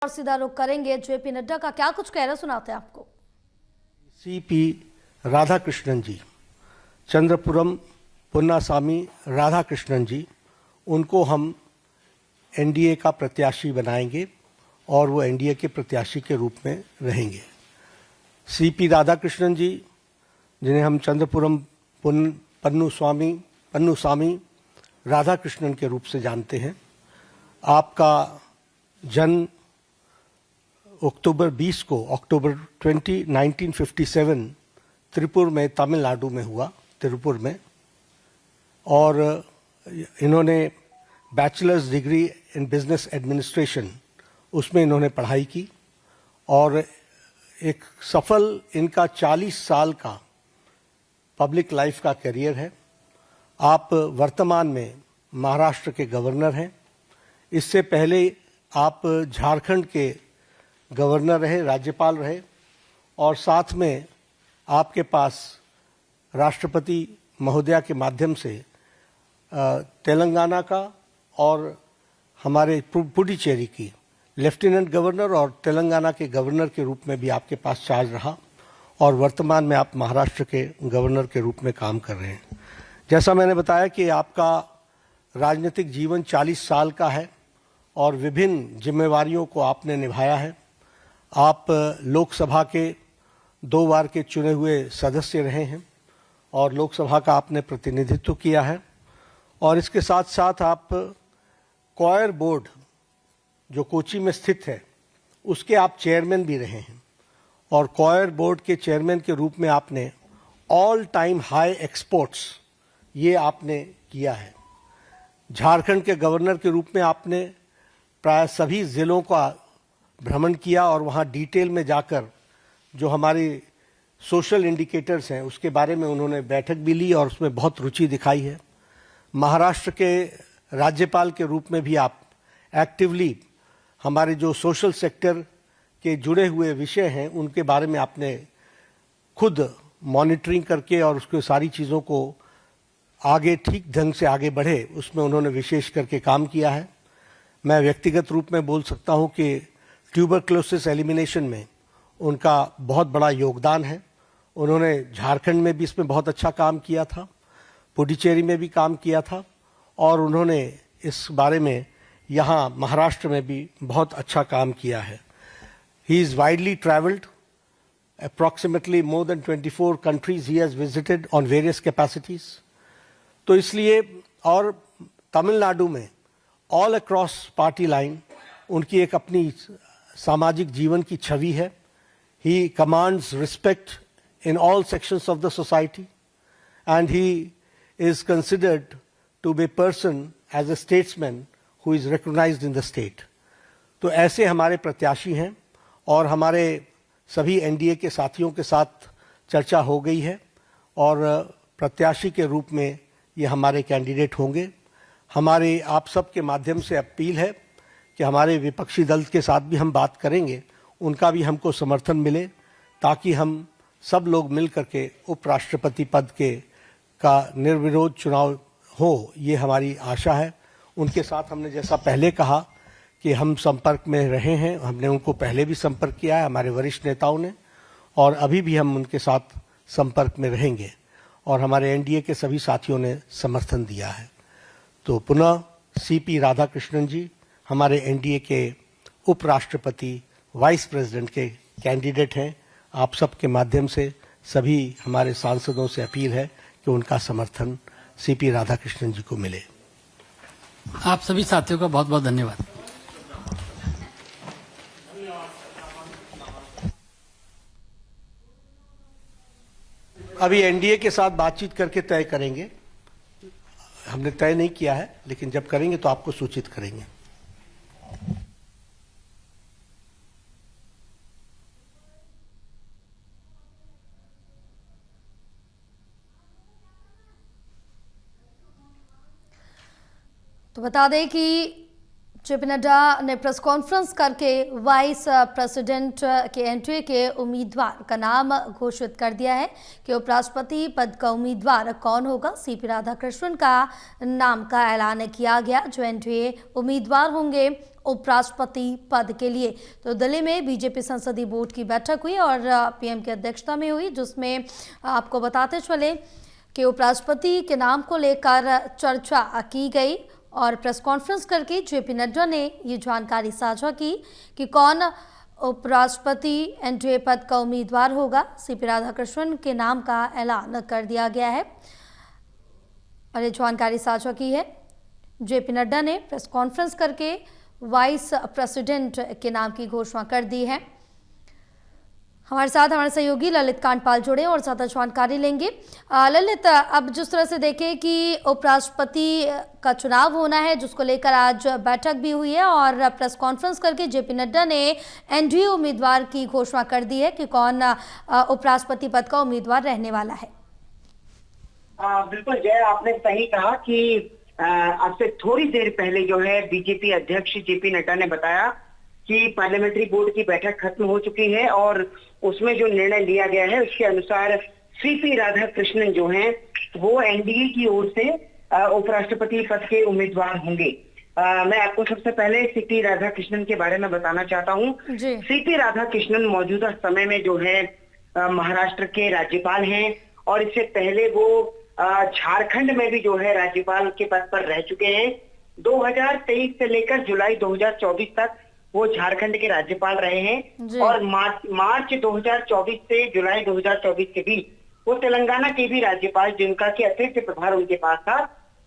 और सीधा रुख करेंगे जेपी नड्डा का, क्या कुछ कह रहे सुनाते हैं आपको। सीपी राधाकृष्णन जी, चंद्रपुरम पुन्नासामी राधाकृष्णन जी, उनको हम एनडीए का प्रत्याशी बनाएंगे और वो एनडीए के प्रत्याशी के रूप में रहेंगे। सीपी राधाकृष्णन जी, जिन्हें हम चंद्रपुरम पन्नुसामी राधाकृष्णन के रूप से जानते हैं, आपका जन्म अक्टूबर 20 1957 त्रिपुर में, तमिलनाडु में हुआ, त्रिपुर में। और इन्होंने bachelors degree in business administration, उसमें इन्होंने पढ़ाई की और एक सफल इनका 40 साल का पब्लिक लाइफ का करियर है। आप वर्तमान में महाराष्ट्र के गवर्नर हैं। इससे पहले आप झारखंड के गवर्नर रहे, राज्यपाल रहे, और साथ में आपके पास राष्ट्रपति महोदया के माध्यम से तेलंगाना का और हमारे पुडुचेरी की लेफ्टिनेंट गवर्नर और तेलंगाना के गवर्नर के रूप में भी आपके पास चार्ज रहा, और वर्तमान में आप महाराष्ट्र के गवर्नर के रूप में काम कर रहे हैं। जैसा मैंने बताया कि आपका राजनीतिक जीवन 40 साल का है और विभिन्न जिम्मेवारियों को आपने निभाया है। आप लोकसभा के 2 बार के चुने हुए सदस्य रहे हैं और लोकसभा का आपने प्रतिनिधित्व किया है, और इसके साथ साथ आप कॉयर बोर्ड जो कोची में स्थित है उसके आप चेयरमैन भी रहे हैं, और कॉयर बोर्ड के चेयरमैन के रूप में आपने ऑल टाइम हाई एक्सपोर्ट्स ये आपने किया है। झारखंड के गवर्नर के रूप में आपने प्राय सभी जिलों का भ्रमण किया और वहाँ डिटेल में जाकर जो हमारे सोशल इंडिकेटर्स हैं उसके बारे में उन्होंने बैठक भी ली और उसमें बहुत रुचि दिखाई है। महाराष्ट्र के राज्यपाल के रूप में भी आप एक्टिवली हमारे जो सोशल सेक्टर के जुड़े हुए विषय हैं उनके बारे में आपने खुद मॉनिटरिंग करके और उसके सारी चीज़ों को आगे ठीक ढंग से आगे बढ़े, उसमें उन्होंने विशेष करके काम किया है। मैं व्यक्तिगत रूप में बोल सकता हूं कि ट्यूबरक्लोसिस एलिमिनेशन में उनका बहुत बड़ा योगदान है। उन्होंने झारखंड में भी इसमें बहुत अच्छा काम किया था, पुडुचेरी में भी काम किया था, और उन्होंने इस बारे में यहाँ महाराष्ट्र में भी बहुत अच्छा काम किया है। He is widely travelled, approximately more than 24 countries he has visited on various capacities। तो इसलिए, और तमिलनाडु में ऑल अक्रॉस पार्टी लाइन उनकी एक अपनी सामाजिक जीवन की छवि है। He commands respect in all sections of the society and he is considered to be person as a statesman who is recognised in the state. तो ऐसे हमारे प्रत्याशी हैं, और हमारे सभी एनडीए के साथियों के साथ चर्चा हो गई है और प्रत्याशी के रूप में ये हमारे कैंडिडेट होंगे। हमारे आप सब के माध्यम से अपील है कि हमारे विपक्षी दल के साथ भी हम बात करेंगे, उनका भी हमको समर्थन मिले, ताकि हम सब लोग मिल करके उपराष्ट्रपति पद का निर्विरोध चुनाव हो, ये हमारी आशा है। उनके साथ हमने जैसा पहले कहा कि हम संपर्क में रहे हैं, हमने उनको पहले भी संपर्क किया है, हमारे वरिष्ठ नेताओं ने, और अभी भी हम उनके साथ संपर्क में रहेंगे, और हमारे एनडीए के सभी साथियों ने समर्थन दिया है। तो पुनः सीपी राधाकृष्णन जी हमारे एनडीए के उपराष्ट्रपति वाइस प्रेसिडेंट के कैंडिडेट हैं। आप सबके माध्यम से सभी हमारे सांसदों से अपील है कि उनका समर्थन सीपी राधाकृष्णन जी को मिले। आप सभी साथियों का बहुत बहुत धन्यवाद। अभी एनडीए के साथ बातचीत करके तय करेंगे, हमने तय नहीं किया है, लेकिन जब करेंगे तो आपको सूचित करेंगे। तो बता दें कि जेपी नड्डा ने प्रेस कॉन्फ्रेंस करके वाइस प्रेसिडेंट के एनडीए के उम्मीदवार का नाम घोषित कर दिया है कि उपराष्ट्रपति पद का उम्मीदवार कौन होगा। सीपी राधाकृष्णन का नाम का ऐलान किया गया, जो एनडीए उम्मीदवार होंगे उपराष्ट्रपति पद के लिए। तो दिल्ली में बीजेपी संसदीय बोर्ड की बैठक हुई और पीएम की अध्यक्षता में हुई, जिसमें आपको बताते चले कि उपराष्ट्रपति के नाम को लेकर चर्चा की गई और प्रेस कॉन्फ्रेंस करके जेपी नड्डा ने ये जानकारी साझा की कि कौन उपराष्ट्रपति एनडीए पद का उम्मीदवार होगा। सीपी राधाकृष्णन के नाम का ऐलान कर दिया गया है और ये जानकारी साझा की है जेपी नड्डा ने प्रेस कॉन्फ्रेंस करके वाइस प्रेसिडेंट के नाम की घोषणा कर दी है। हमारे साथ हमारे सहयोगी ललित कांडपाल जुड़े और ज्यादा जानकारी लेंगे। ललित, अब जिस तरह से देखें कि उपराष्ट्रपति का चुनाव होना है, जिसको लेकर आज बैठक भी हुई है और प्रेस कॉन्फ्रेंस करके जेपी नड्डा ने एनडीए उम्मीदवार की घोषणा कर दी है कि कौन उपराष्ट्रपति पद का उम्मीदवार रहने वाला है। बिल्कुल जय, आपने सही कहा कि अब से थोड़ी देर पहले जो है बीजेपी अध्यक्ष जेपी नड्डा ने बताया कि पार्लियामेंट्री बोर्ड की बैठक खत्म हो चुकी है और उसमें जो निर्णय लिया गया है उसके अनुसार सीपी राधाकृष्णन जो हैं वो एनडीए की ओर से उपराष्ट्रपति पद के उम्मीदवार होंगे। मैं आपको सबसे पहले सीपी राधाकृष्णन के बारे में बताना चाहता हूँ। सीपी राधाकृष्णन मौजूदा समय में जो है महाराष्ट्र के राज्यपाल हैं और इससे पहले वो झारखंड में भी जो है राज्यपाल के पद पर रह चुके हैं। 2023 से लेकर जुलाई 2024 तक वो झारखंड के राज्यपाल रहे हैं और मार्च 2024 से जुलाई 2024 के बीच वो तेलंगाना के भी राज्यपाल, जिनका कि अतिरिक्त प्रभार उनके पास था,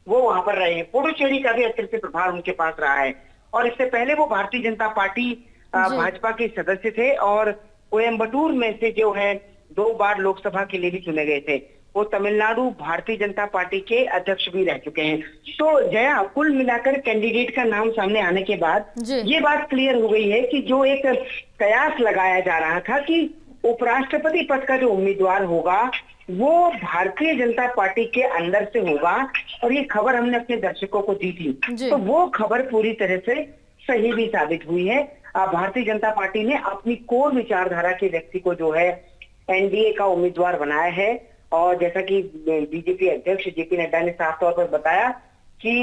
वो वहां पर रहे हैं। पुडुचेरी का भी अतिरिक्त प्रभार उनके पास रहा है और इससे पहले वो भारतीय जनता पार्टी भाजपा के सदस्य थे और कोयम्बटूर में से जो है 2 बार लोकसभा के लिए भी चुने गए थे। वो तमिलनाडु भारतीय जनता पार्टी के अध्यक्ष भी रह चुके हैं। तो जया, कुल मिलाकर कैंडिडेट का नाम सामने आने के बाद ये बात क्लियर हो गई है कि जो एक कयास लगाया जा रहा था कि उपराष्ट्रपति पद का जो उम्मीदवार होगा वो भारतीय जनता पार्टी के अंदर से होगा और ये खबर हमने अपने दर्शकों को दी थी, तो वो खबर पूरी तरह से सही भी साबित हुई है। भारतीय जनता पार्टी ने अपनी कोर विचारधारा के व्यक्ति को जो है एनडीए का उम्मीदवार बनाया है और जैसा कि बीजेपी अध्यक्ष जेपी नड्डा ने साफ तौर पर बताया कि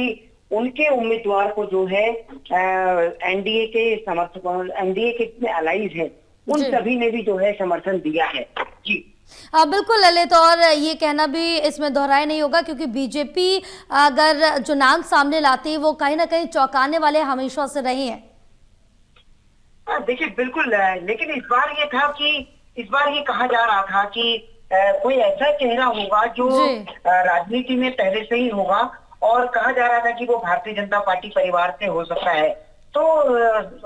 उनके उम्मीदवार को जो है एनडीए के समर्थकों, एनडीए के जितने अलाइज हैं उन सभी ने भी जो है समर्थन दिया है। जी बिल्कुल ललित, और ये कहना भी इसमें दोहराया नहीं होगा क्योंकि बीजेपी अगर जो नाम सामने लाती है वो कहीं ना कहीं चौंकाने वाले हमेशा से रही है। देखिए बिल्कुल, लेकिन इस बार ये कहा जा रहा था कि कोई ऐसा चेहरा होगा जो राजनीति में पहले से ही होगा और कहा जा रहा था कि वो भारतीय जनता पार्टी परिवार से हो सकता है, तो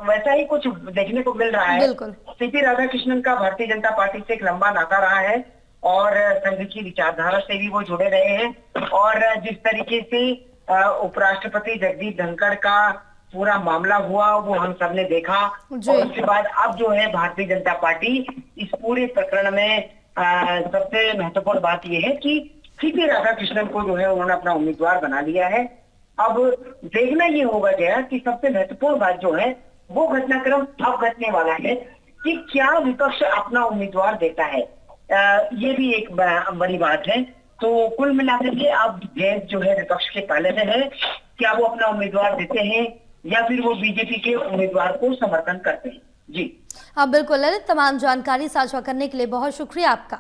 वैसा ही कुछ देखने को मिल रहा है। सीपी राधाकृष्णन का भारतीय जनता पार्टी से एक लंबा नाता रहा है और संघ की विचारधारा से भी वो जुड़े रहे हैं और जिस तरीके से उपराष्ट्रपति जगदीप धनखड़ का पूरा मामला हुआ वो हम सब ने देखा और उसके बाद अब जो है भारतीय जनता पार्टी इस पूरे प्रकरण में सबसे महत्वपूर्ण बात यह है कि सीपी राधाकृष्णन को जो है उन्होंने अपना उम्मीदवार बना लिया है। अब देखना ये होगा जया कि सबसे महत्वपूर्ण बात जो है वो घटनाक्रम अब घटने वाला है कि क्या विपक्ष अपना उम्मीदवार देता है, ये भी एक बड़ी बात है। तो कुल मिलाकर के अब गेंद जो है विपक्ष के पहले में है, क्या वो अपना उम्मीदवार देते हैं या फिर वो बीजेपी के उम्मीदवार को समर्थन करते हैं। जी बिल्कुल ललित, तमाम जानकारी साझा करने के लिए बहुत शुक्रिया आपका।